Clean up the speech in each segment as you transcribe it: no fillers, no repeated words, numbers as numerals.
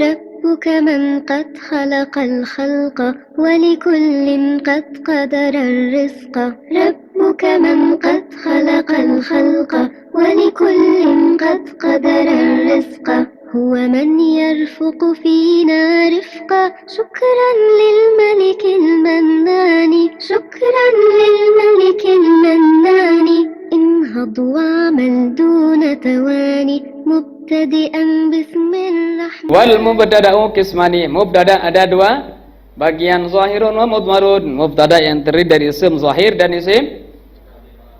ربك من قد خلق الخلق ولكل قد قدر الرزق ربك من قد خلق الخلق ولكل قد قدر الرزق هو من يرفق فينا رفقا شكرا للملك المنان شكرا للملك المنان انهض واعمل دون تواني مبتدئا بسم الرحمن. Wal mubtada'u qismani. Mubtada ada dua bagian, zahirun wa mudmarun. Mubtada yang terdiri dari isim zahir dan isim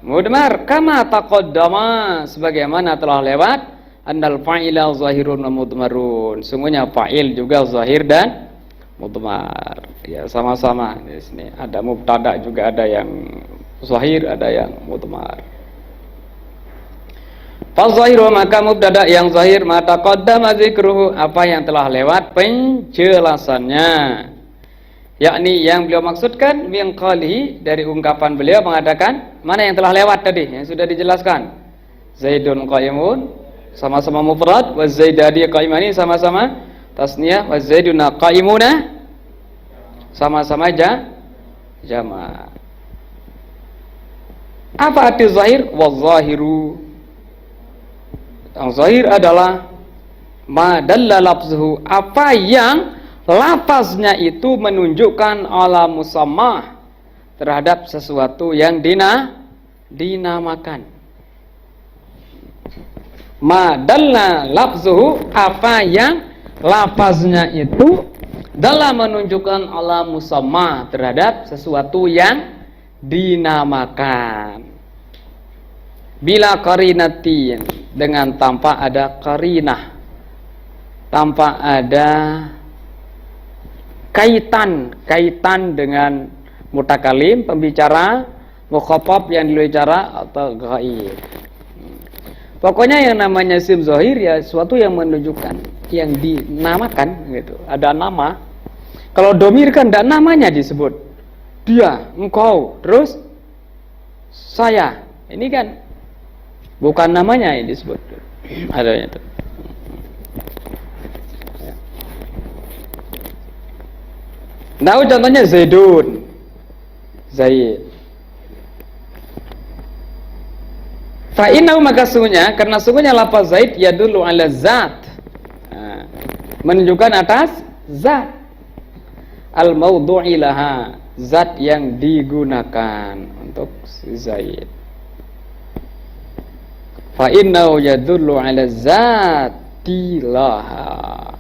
mudmar. Kama taqaddama, sebagaimana telah lewat, annal fa'ila zahirun wa mudmarun. Sungguhnya fa'il juga zahir dan mudmar. Ya, sama-sama di sini. Ada mubtada juga, ada yang zahir, ada yang mudmar. Fazahiru, maka mubtada yang zahir, ma taqaddama dzikruhu, apa yang telah lewat penjelasannya, yakni yang beliau maksudkan min qalihi, dari ungkapan beliau mengatakan mana yang telah lewat tadi yang sudah dijelaskan. Zaidun qaimun sama-sama mufrad, wa zaidani qaimani sama-sama tasniyah, wa zaiduna qaimuna sama-sama jama'. Apa arti zahir? Wa zahiru, yang zahir adalah ma dalla lafzuhu, apa yang lafaznya itu menunjukkan ala musammah, terhadap sesuatu yang dinamakan. Ma dalla lafzuhu, apa yang lafaznya itu dalam menunjukkan ala musammah, terhadap sesuatu yang dinamakan. Bila qarinatin, dengan tanpa ada qarinah, tanpa ada kaitan dengan mutakalim, pembicara, mukhatab yang dibicara, atau ghaib. Pokoknya yang namanya isim zahir ya sesuatu yang menunjukkan, yang dinamakan gitu, ada nama. Kalau domir kan tidak namanya disebut, dia, engkau, terus saya, ini kan bukan namanya yang disebut. Adanya itu. Nah, contohnya Zaidun, Zaid. Fa'innahu, maka sungguhnya, karena sungguhnya lafaz Zaid yadullu ala zat, menunjukkan atas zat, al-mawdu'i laha, zat yang digunakan untuk Zaid. Fa'innahu yadullu ala zati laha,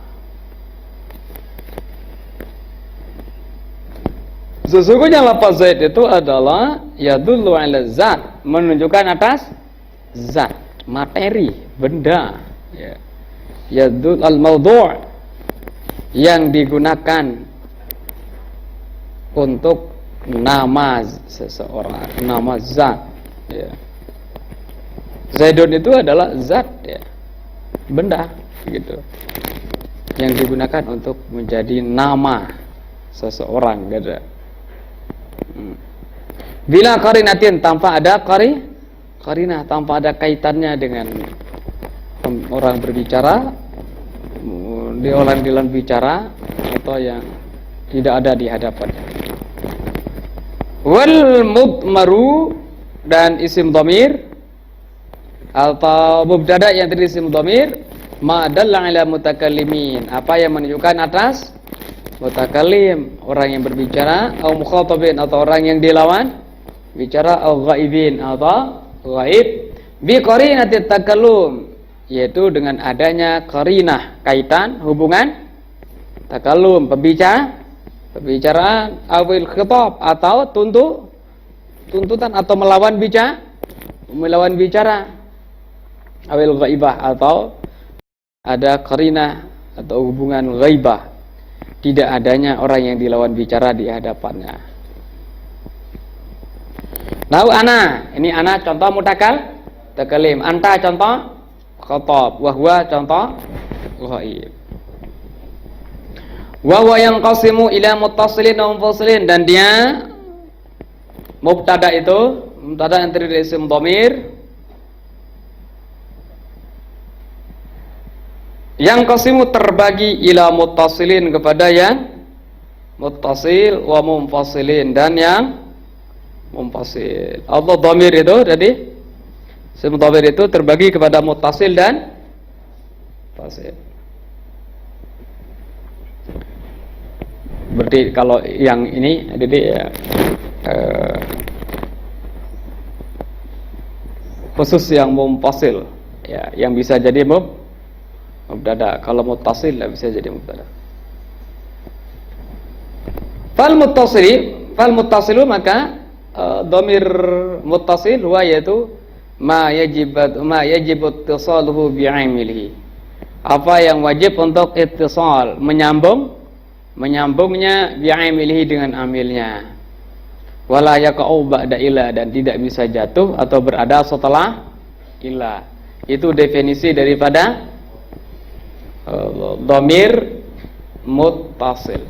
sesungguhnya lafaz Zaid itu adalah yadullu ala zat, menunjukkan atas zat, materi, benda, ya. Yadul al-mawdu', yang digunakan untuk nama seseorang, nama zat, ya. Zaidun itu adalah zat, ya, benda gitu, yang digunakan untuk menjadi nama seseorang gitu. Bila qarinatin, tanpa ada qarinah, tanpa ada kaitannya dengan orang berbicara, di orang dalam bicara, atau yang tidak ada di hadapannya. Wal mudmaru, dan isim dhamir atau mubtada yang terdiri isim dhamir, ma dalla ala mutakallimin, apa yang menunjukkan atas mutakallim, orang yang berbicara, atau mukhatabin, atau orang yang dilawan bicara, atau ghaibin, atau ghaib, bi qarinatit takallum, yaitu dengan adanya qarinah, kaitan, hubungan takallum, pembicaraan, awil khitab, atau tuntutan, atau melawan bicara, awil ghaibah, atau ada qarinah atau hubungan ghaibah, tidak adanya orang yang dilawan bicara di hadapannya. Tahu ana, ini ana contoh mutakalim, anta contoh khatab, wa huwa contoh ghaib. Wa huwa yanqasimu ila muttasilin wa munfasilin, dan dia mubtada yang terdiri dari isim dhamir, Yang qasimu terbagi ila muttasilin kepada yang muttasil wa munfasilin dan yang munfasil. Allah dhamir itu tadi isim dhamir itu terbagi kepada muttasil dan munfasil. Berarti kalau yang ini jadi ya, khusus yang munfasil ya, yang bisa jadi mubtada. Kalau muttasil tidak bisa jadi mubtada. Fal muttasilu maka dhamir muttasil huwa yaitu ma yajibu ittisaluhu bi'amilihi. Apa yang wajib untuk ittisal, menyambungnya bi'amilihi dengan amilnya. Wala yaqa'u ba'da ila, dan tidak bisa jatuh atau berada setelah ila. Itu definisi daripada dhamir muttasil.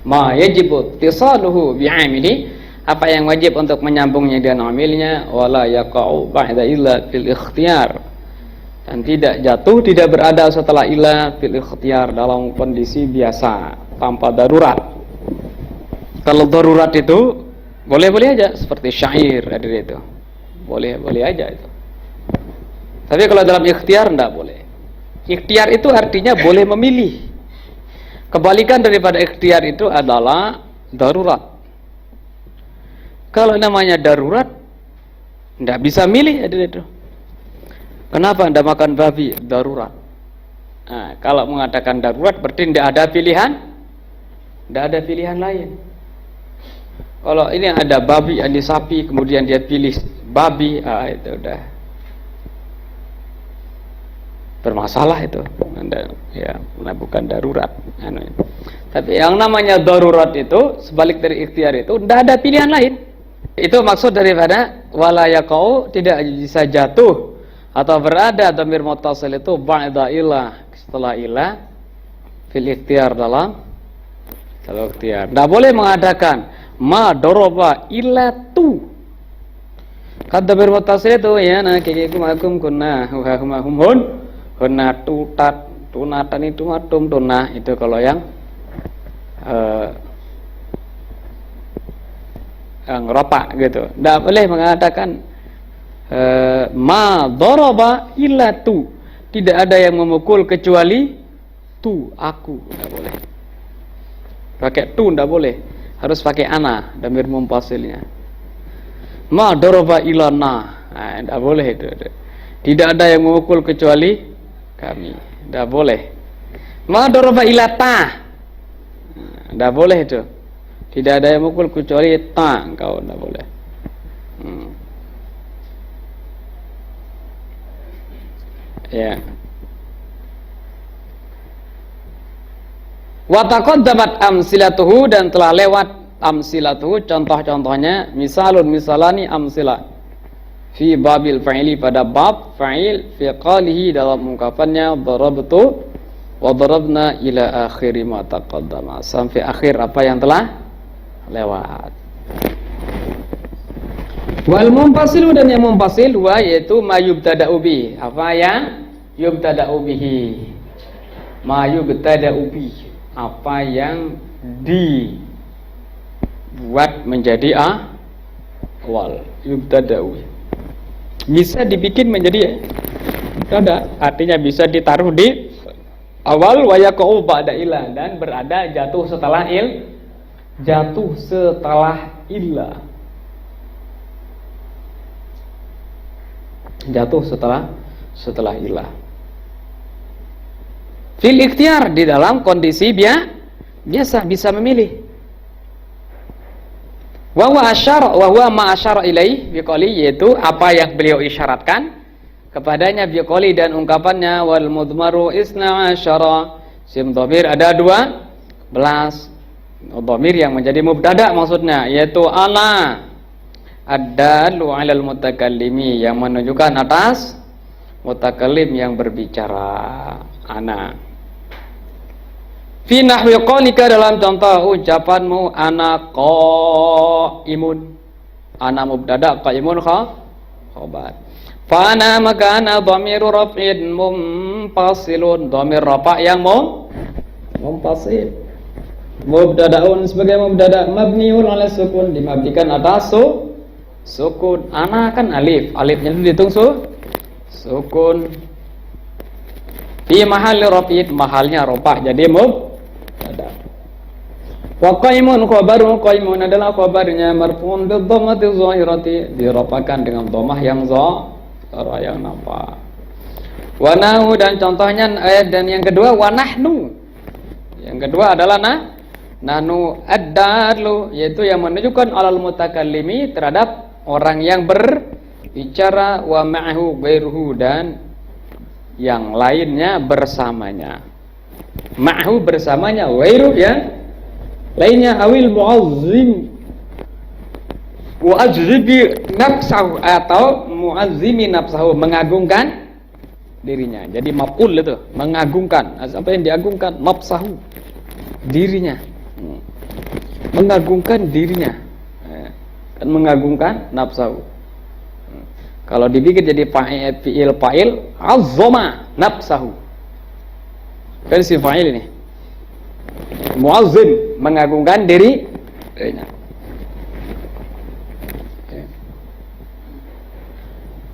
Ma yajibu ittisaluhu bi'amili, apa yang wajib untuk menyambungnya dengan amilnya. Wala yaqa'u ba'da ila fil ikhtiyar, dan tidak jatuh, tidak berada setelah ila fil ikhtiyar, dalam kondisi biasa tanpa darurat. Kalau darurat itu boleh-boleh aja, seperti syair ada itu. Boleh aja itu. Tapi kalau dalam ikhtiar enggak boleh. Ikhtiar itu artinya boleh memilih. Kebalikan daripada ikhtiar itu adalah darurat. Kalau namanya darurat enggak bisa milih ada itu. Kenapa Anda makan babi? Darurat. Nah, kalau mengatakan darurat berarti tidak ada pilihan. Tidak ada pilihan lain. Kalau ini ada babi, ada sapi, kemudian dia pilih babi, itu udah bermasalah itu. Anda ya, bukan darurat. Tapi yang namanya darurat itu sebalik dari ikhtiar itu tidak ada pilihan lain. Itu maksud daripada wala yaqau, tidak bisa jatuh atau berada dhamir muttasil itu ba'da ilah, setelah ilah fil ikhtiar, dalam ikhtiar. Tidak boleh mengadakan ma doroba illa tu. Kata dhamir muttasil itu ya, nah kikikum akum kunna hum hunna tutat tunatan itu matum tunah, itu kalau yang ropak gitu. Tidak boleh mengatakan ma doroba illa tu, tidak ada yang memukul kecuali tu, aku. Tidak boleh pakai tu, tidak boleh, harus pakai ana, dhamir munfasilnya. Ma doroba illa na, tidak boleh itu. Tidak ada yang memukul kecuali kami, tidak boleh. Ma doroba illa ta, tidak boleh itu. Tidak ada yang memukul kecuali ta, engkau tidak boleh. Ya. Wa taqaddamat amsilatuhu, dan telah lewat amsilatuhu, contoh-contohnya. Misalani amsilah fi babil fa'ili, pada bab fa'il, fi qalihi, dalam ungkapannya darabtu wa darabna ila akhiri ma taqaddama, sampai akhir apa yang telah lewat. Wal munfasilu, dan yang munfasil huwa yaitu ma yubtada'u bihi, apa yang yubtada'u bihi, ma yubtada'u bihi, apa yang dibuat menjadi awal. Yubtada'u bisa dibikin menjadi mubtada, artinya bisa ditaruh di awal. Wa yaqa'u ba'da ila, dan berada jatuh setelah illa. Jatuh setelah ilah. Fil ikhtiar, di dalam kondisi biasa, bisa memilih. Wa huwa ma asyara ilaih biqali, yaitu apa yang beliau isyaratkan kepadanya biqali, dan ungkapannya wal mudmaru isna asyara, sim dhamir ada 12. Dhamir yang menjadi mubtada maksudnya, yaitu ana ad-dallu 'alal mutakallimi, yang menunjukkan atas mutakallim yang berbicara, ana. Fi nahwi qaulika, dalam contoh ucapanmu, ana qaimun, ana mubtada, qaimun khabar. Fa'ana maka ana dhamiru raf'in mumpasilun, dhamir rafa' yang mumpasil. Mubtada'un sebagai mubtada' mabniun 'ala sukun, dimabnikan atas sukun. Ana kan alif, alifnya itu dihitung sukun. Fi mahalli raf'in, mahalnya rafa' jadi mubtada'. Wa qaimun khabaru, qaimun adalah khabarnya marfu'un bi dhammati zahirati, dirafakan dengan dhammah yang yang nampak. Wa nahu, dan contohnya dan yang kedua wa nahnu. Yang kedua adalah nahnu ad-dallu, yaitu yang menunjukkan alal mutakallimi terhadap orang yang berbicara, wa ma'ahu ghairuhu, dan yang lainnya bersamanya. Ma'ahu bersamanya, ghairuhu yang lainnya, awil muazzim muazzibi nafsahu, atau muazzimi nafsahu, mengagungkan dirinya. Jadi maf'ul itu mengagungkan. Apa yang diagungkan? Nafsahu, dirinya. Mengagungkan dirinya. Kan mengagungkan nafsahu. Kalau dibikin jadi fa'il azzama nafsahu. Kan si fa'il ini. Muazzim, mengagungkan dirinya.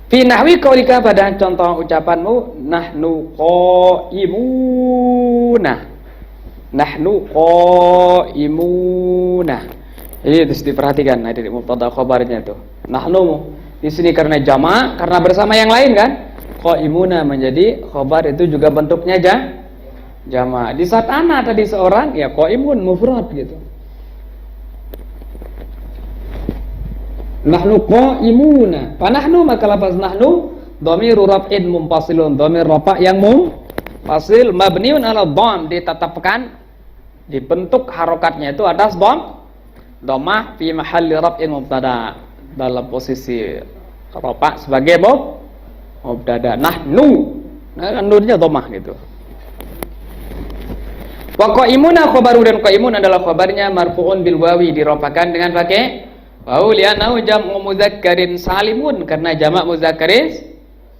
Fi nahwi qaulika, pada contoh ucapanmu, nahnu qaimuna. Nahnu qaimuna. Ini harus diperhatikan dari mubtada khabarnya itu. Nahnu di sini karena jamak, karena bersama yang lain kan. Qaimuna menjadi khabar, itu juga bentuknya jamak. Di saat ana tadi seorang, ya qaimun mufrad gitu. Nahnu qaimuna. Fa nahnu, maka lafaz nahnu dhamiru raf'in mumpasilun, dhamir rafa' yang mumpasil mabniun 'ala dhamm, ditetapkan dibentuk harokatnya itu atas dhammah fi mahalli raf'in mubtada, dalam posisi rafa' sebagai mubtada. Nahnu, nah nunnya dhammah gitu. Wa qaimuna khabaru, dan qaimun adalah khabarnya marfu'un bil wawi, dirafakan dengan pakai waw, li'annahu jam'u mudzakkarin salimun, karena jamak mudzakkarin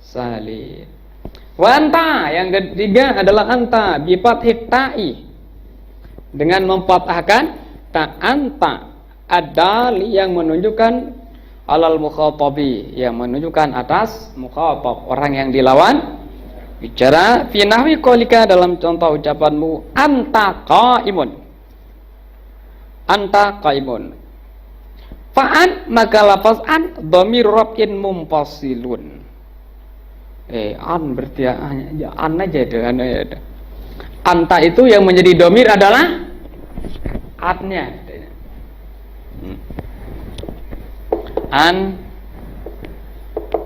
salim. Wa anta, yang ketiga adalah anta bi fathhi ta'i, dengan memfathahkan ta. Anta adal, yang menunjukkan alal mukhatabi, yang menunjukkan atas mukhatab, orang yang dilawan bicara. Fi nahwi qaulika, dalam contoh ucapanmu, anta qaimun. Anta qaimun. Fa'an, maka lafaz an dhamir raf'in mumpasilun. An berarti ya an aja itu, an aja. Anta itu yang menjadi dhamir adalah an-nya. An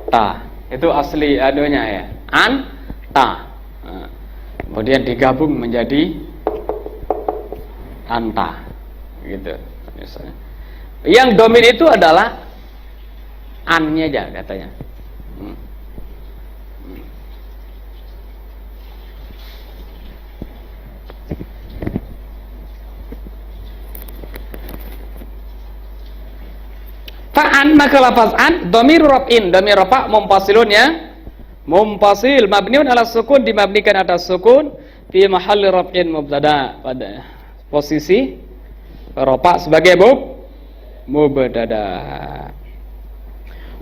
ta itu asli adunya ya. An ta. Kemudian digabung menjadi anta. Gitu misalnya. Yang domir itu adalah an-nya aja katanya. Fa'an, maka lafaz an domir raf'in, domir rafa' mumpasilun, ya mumpasil mabniun 'ala sukun, dimabnikan atas sukun, fi mahalli raf'in mubtada, pada posisi rafa' sebagai mubtada.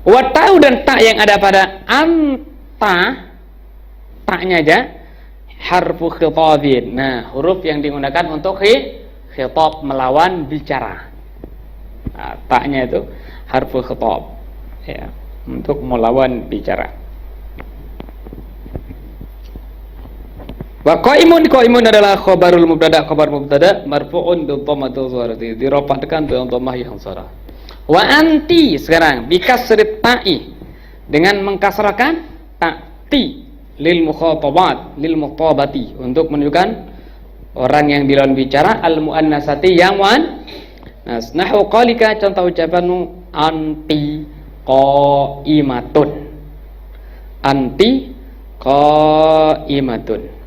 Wa ta'u, dan ta yang ada pada anta, taknya aja harfu khitabin. Nah, huruf yang digunakan untuk khitab, melawan bicara. Nah, taknya itu harfu khitab, ya, untuk melawan bicara. Wa qaimun adalah khabarul mubtada, khabar mubtada marfu'un bi dhammatil zahirati, dirafa'kan dengan dhammah yang zahirah. Wa anti, sekarang bi kasri ta'i, dengan mengkasrakan ta'ti, lil mukhatabat, lil muqtabati, untuk menunjukkan orang yang dilawan bicara, al muannasati, yang muannas. Nahwu qalika, contoh ucapanmu, anti qaimatun. Anti qaimatun.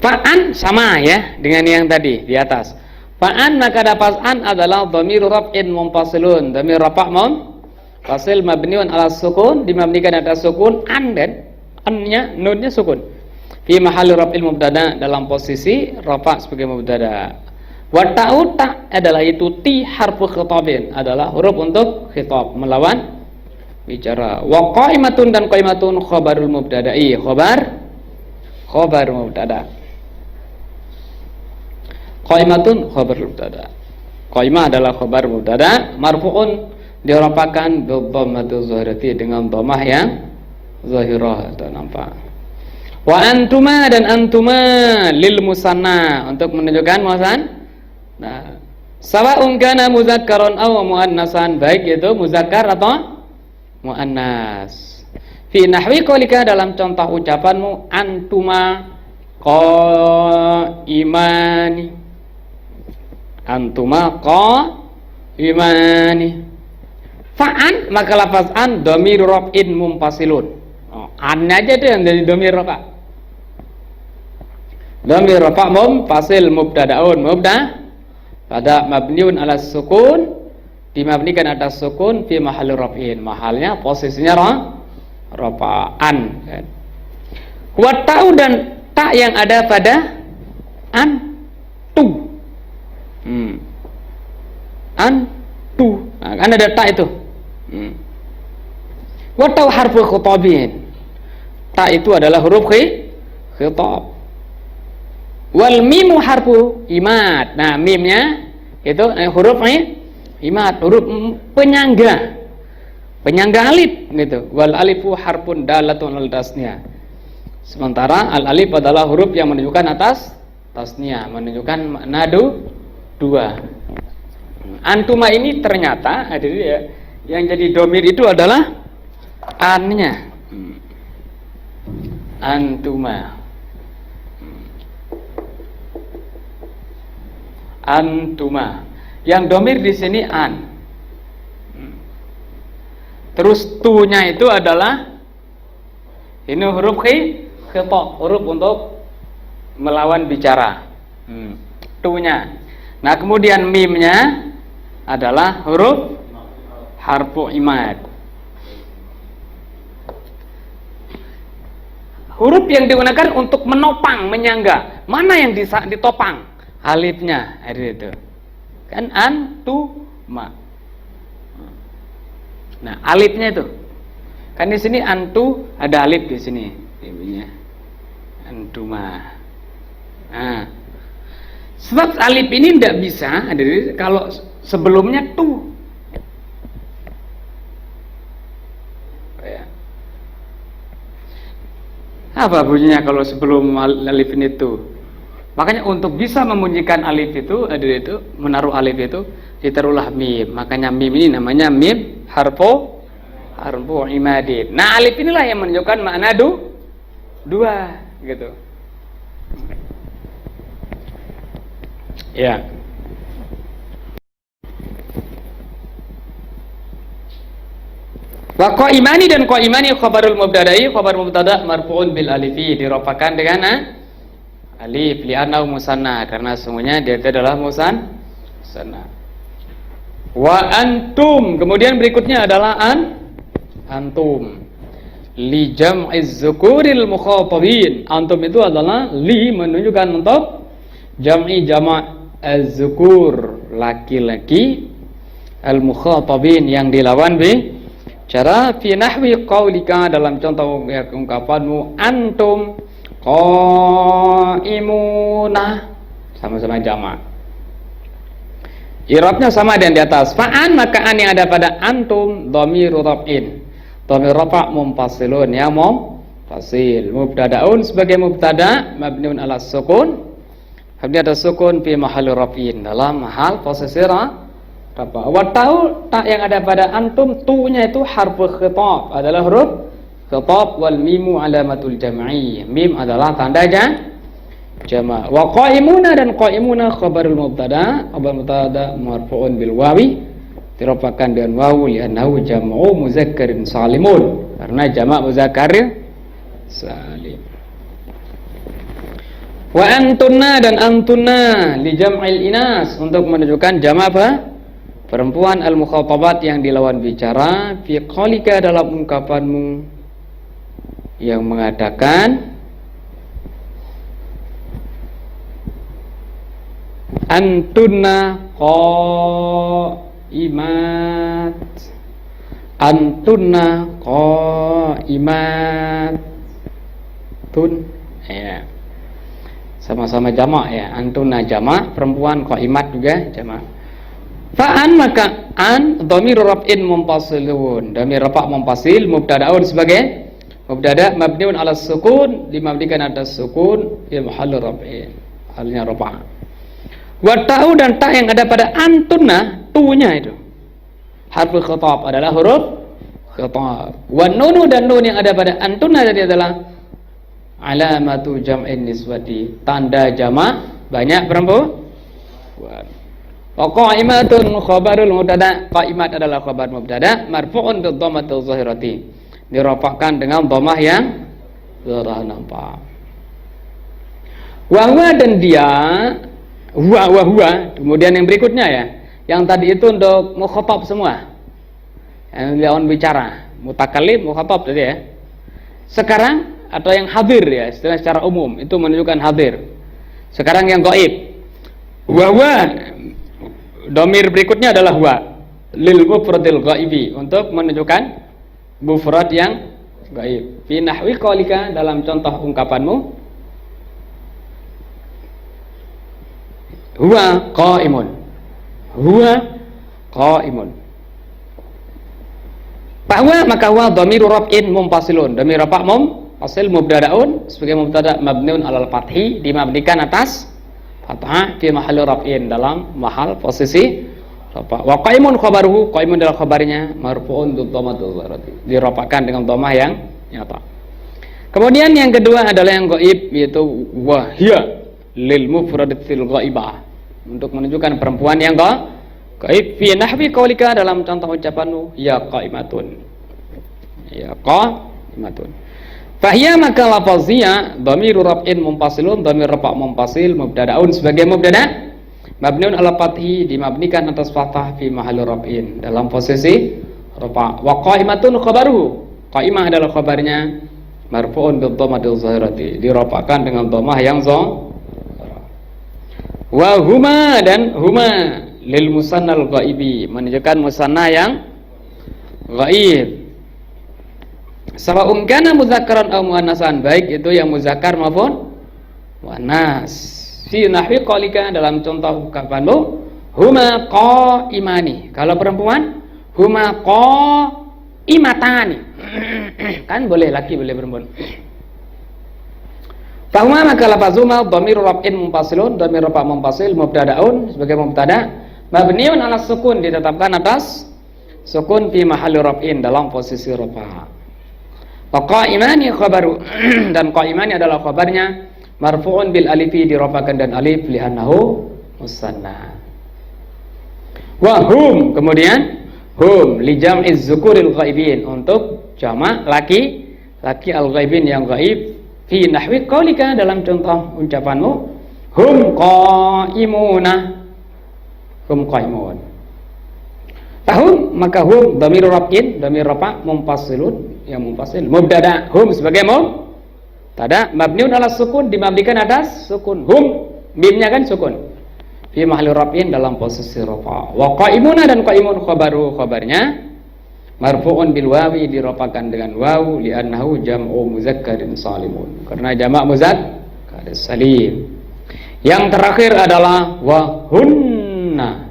Fa'an, Fa'an sama ya dengan yang tadi di atas. Fa'an maka dapat an adalah dhamir raf'in munfasilun. Dhamir rafa' munfasil mabniun ala sukun, dimabnikan atas sukun, an dan an-nya nunnya sukun. Fi mahalli raf'il mubtada, dalam posisi rafa' sebagai mubtada. Wa ta'u ta adalah itu ti harfu khitabin, adalah huruf untuk khitab, melawan bicara. Wa qaimatun dan qaimatun khabarul mubtada'i, khabar mubtada. Qaimatun khabarul mubtada. Qaimah adalah khabar mubtada, marfu'un dirafakan bi dhammati zahirati, dengan dhammah yang zahirah atau nampak. Wa antuma dan antuma lil musanna, untuk menunjukkan musanna. Nah, sawa'un kana muzakkaran aw muannasan, baik itu muzakkar atau muannas. Fi nahwi qaulika, dalam contoh ucapanmu, antuma qaimani, antuma qaimani. Fa'an maka lafaz an dhamir raf'in munfasilun. An aja itu yang jadi dhamir rafa'. Dhamir rafa' munfasil mubtada'un, pada mabniun ala sukun, dimabnikan atas sukun, fi mahalli raf'in, mahalnya posisinya rafa'an kan. Wa ta'u dan ta yang ada pada an tu. An tu. Nah, kan ada ta itu. Wa ta'u harfu khitabin. Ta itu adalah huruf khitab. Wal mimu harfu imad. Nah, mimnya itu huruf imad, huruf penyangga alif gitu. Wal alifu harfun dalatun al tasniah. Sementara al alif adalah huruf yang menunjukkan atas tasniah, menunjukkan makna dua. Antuma ini ternyata ya, yang jadi domir itu adalah an-nya. Antuma. Antuma. Yang domir di sini an. Terus tu-nya itu adalah ini huruf khitab, huruf untuk melawan bicara. Tu-nya. Nah, kemudian mimnya adalah huruf harfu imad. Huruf yang digunakan untuk menopang, menyangga. Mana yang ditopang? Alifnya, itu. Kan antuma. Nah, alifnya itu. Kan di sini antu ada alif di sini. Ini antuma. Nah, sebab alif ini tidak bisa kalau sebelumnya tu. Apa bunyinya kalau sebelum alif ini tu? Makanya untuk bisa membunyikan alif itu, menaruh alif itu, ditaruhlah mim. Makanya mim ini namanya mim harfu imadin. Nah, alif inilah yang menunjukkan makna dua gitu. Ya. Wa qaimani dan qaimani khabarul mubtada'i, khabar mubtada' marfu'un bil alifi, dirafakan dengan alif li'annahu musanna, karena sungguhnya dia itu adalah musanna. Wa antum, kemudian berikutnya adalah antum li jam'iz dzukuril mukhatabin. Antum itu adalah li, menunjukkan untuk jama' az-dzukur, laki-laki, al-mukhatabin yang dilawan cara fi nahwi qaulika, dalam contoh ungkapanmu, antum qaimuna, sama-sama jamak. I'rabnya sama dengan di atas. Fa'an maka an yang ada pada antum dhamiru raf'in, dhamir rafa' munfasilun, ya munfasil, mubtada'un sebagai mubtada' mabniun ala sukun, mabni atas sukun fi mahalli raf'in, dalam hal posisi rafa'. Wa ta'u ta yang ada pada antum, tu-nya itu harfu khitab, adalah huruf khitab, wal mimu alamatul jam'i, mim adalah tanda jama'. Wa qaimuna dan qaimuna khabarul mubtada, khabar mubtada marfu'un bil wawi, dirafakan dengan wawu li'annahu jam'u muzakkarin salimun, karena jamak muzakkar salim. Wa antunna dan antunna li jam'il inas untuk menunjukkan jama' apa? Perempuan al-mukhatabat yang dilawan bicara fi qaulika dalam ungkapanmu yang mengatakan antunna qaimat, antunna qaimat tun, ya sama-sama jamak ya, antunna jamak, perempuan qaimat juga jamak. Fa'an maka an dhamir raf'in munfasilun, dhamir rafa' munfasil mubtada'un sebagai mubtada' mabniun 'ala sukun, dimabnikan atas sukun fi mahalli raf'in, halnya rafa'. Wa ta'u dan ta yang ada pada antunna, tu-nya itu harful khitab adalah huruf khitab. Wa nunu dan nun yang ada pada antunna tadi adalah alamatu jam'in niswati, tanda jamak banyak perempuan. Wa qa'imatun khabarul mubtada', qa'imat adalah khabar mubtada' marfu'un bi dhammatil zahirati, dirafa'kan dengan dhammah yang zahirah nampak. Wa huwa dan dia, huwa, kemudian yang berikutnya ya, yang tadi itu untuk mukhatab semua, yang lawan bicara, mutakallim mukhatab tadi ya. Sekarang atau yang hadir ya, istilah secara umum itu menunjukkan hadir. Sekarang yang gaib, huwa, domir berikutnya adalah huwa lil mufradil ghaibi, untuk menunjukkan mufrad yang gaib. Fi nahwi qaulika, dalam contoh ungkapanmu huwa qaimun, huwa qaimun. Bahwa maka huwa dhamiru raf'in munfasilun, dhamir rafa' munfasil mubtada'un sebagai mubtada' mabniun 'alal fathi, dimabnikan atas fathah fi mahalli raf'in, dalam mahal posisi rafa'. Wa qaimun khabaruhu, qaimun adalah khabarnya marfu'un bi dhammatil zahirati, dirafa'kan dengan dhammah yang nyata. Kemudian yang kedua adalah yang gaib, yaitu wahya lil mufradatil ghaibah, untuk menunjukkan perempuan yang gaib. Fi nahwi qaulika, dalam contoh ucapanmu ya qaimatun, ya qaimatun. Fahiyya maka lafaziyya dhamiru raf'in munfasilun, dhamir rafa' munfasil mubtada'un sebagai mubtada' mabniun 'ala fathi, dimabnikan atas fathah fi mahalli raf'in, dalam posisi rafa'. Wa qaimatun khabaruhu, qaimah adalah khabarnya marfu'un bi dhammatil zahirati, dirafa'kan dengan dhammah yang zahirah. Wa huma dan huma lil musannal ghaibi, menunjukkan musanna yang ghaib. Sawa'un kana mudzakkaran aw muannasan, baik itu yang muzakkar maupun muannas. Fi nahwi qaulika, dalam contoh ungkapanmu huma qaimani, kalau perempuan huma qaimatani kan boleh laki boleh perempuan. Fahuma maka lafazuma dhamiru raf'in munfasilun, dhamir rafa' munfasil mubtada'un sebagai mubtada' mabniun 'ala sukun, ditetapkan atas sukun fi mahalli raf'in, dalam posisi rafa'. Wa qaimani khabaru dan qaimani adalah khabarnya marfu'un bil alifi, dirafa'kan dan alif li'annahu musanna. Wa hum, kemudian hum li jam'iz zukuril ghaibin, untuk jamak laki-laki al-ghaibin yang gaib. Fi nahwi qaulika, dalam contoh ucapanmu hum qaimuna, hum qaimun. Tahum maka hum dhamir raf'in, dhamir rafa' munfasilun, yang munfasil mubtada' hum sebagai mubtada' mabniun 'ala sukun, dimabnikan atas sukun. Hum mimnya kan sukun, fi mahalli raf'in, dalam posisi rafa'. Wa qaimuna dan qaimun khabaru, khabarnya marfu'un bil wawi, dirafa'kan dengan waw li'annahu jam'u muzakkarin salimun, karena jamak muzakkar salim. Yang terakhir adalah wa hunna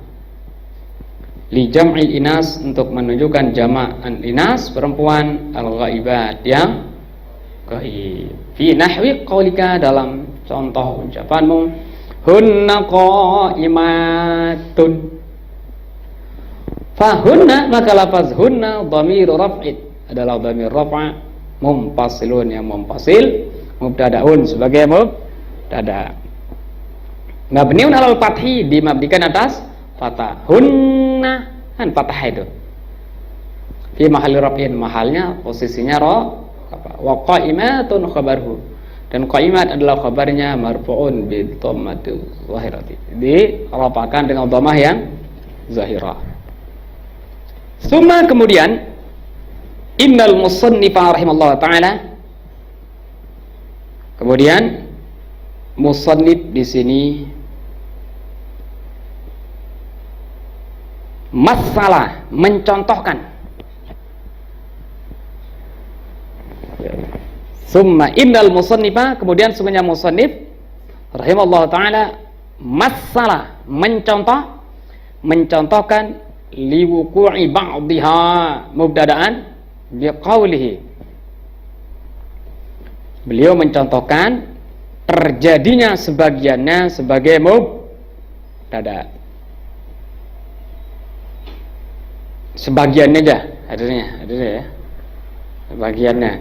li jam'il inas, untuk menunjukkan jamak inas, perempuan al-ghaibat yang gaib. Fi nahwi qaulika, dalam contoh ucapanmu hunna qaimatun. Fahunna maka lafaz hunna dhamiru raf'in, adalah dhamir rafa' munfasilun, yang munfasil mubtada'un sebagai mubtada' mabniun 'alal fathi, dimabnikan atas fathah. Hunna kan fathah itu, fi mahalli raf'in, mahalnya posisinya ra. Wa qaimatun khabarhu, Dan qaimat adalah khabarnya marfu'un bi dhammati zahirati. Dirafakan dengan dhammah yang zahirah. Summa kemudian innal musannifa rahimallahu taala, kemudian musannif di sini masalah mencontohkan. Summa innal musannifa, kemudian semuanya musannif rahimallahu taala masalah mencontohkan liwuqu'i ba'dihha mubtada'an biqaulihi. Beliau mencontohkan terjadinya sebagiannya sebagai mubtada. Sebagiannya aja hadirnya ya. Sebagiannya.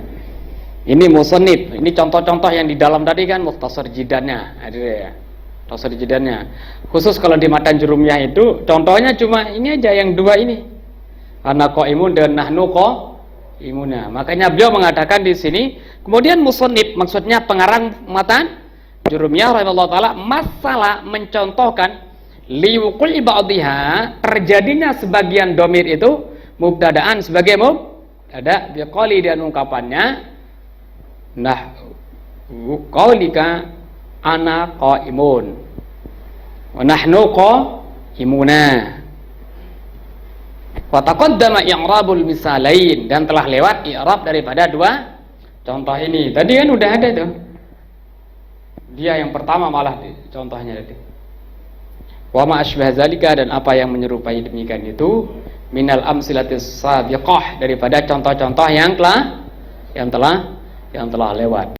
Ini musannif, ini contoh-contoh yang di dalam tadi kan mukhtasar jidannya, hadir ya. Mukhtasar jidannya. Khusus kalau di matan jurumiyah itu contohnya cuma ini aja yang dua ini. Ana qaimun dan nahnu qaimuna. Makanya beliau mengatakan di sini, kemudian musannif maksudnya pengarang matan jurumiyah rahimahullah taala masalah mencontohkan liwuqul ba'dihha, terjadinya sebagian domir itu mubtadaan sebagai mubtada biqali, dan ungkapannya nah qaulika ana qaimun wa nahnu qaimuna. Wa taqaddama i'rabul misalain, dan telah lewat i'rab daripada dua contoh ini. Tadi kan udah ada tuh. Dia yang pertama malah contohnya tadi. Wa ma asbah zalika, dan apa yang menyerupai demikian itu minal amsilatis sabiqah, daripada contoh-contoh yang telah lewat.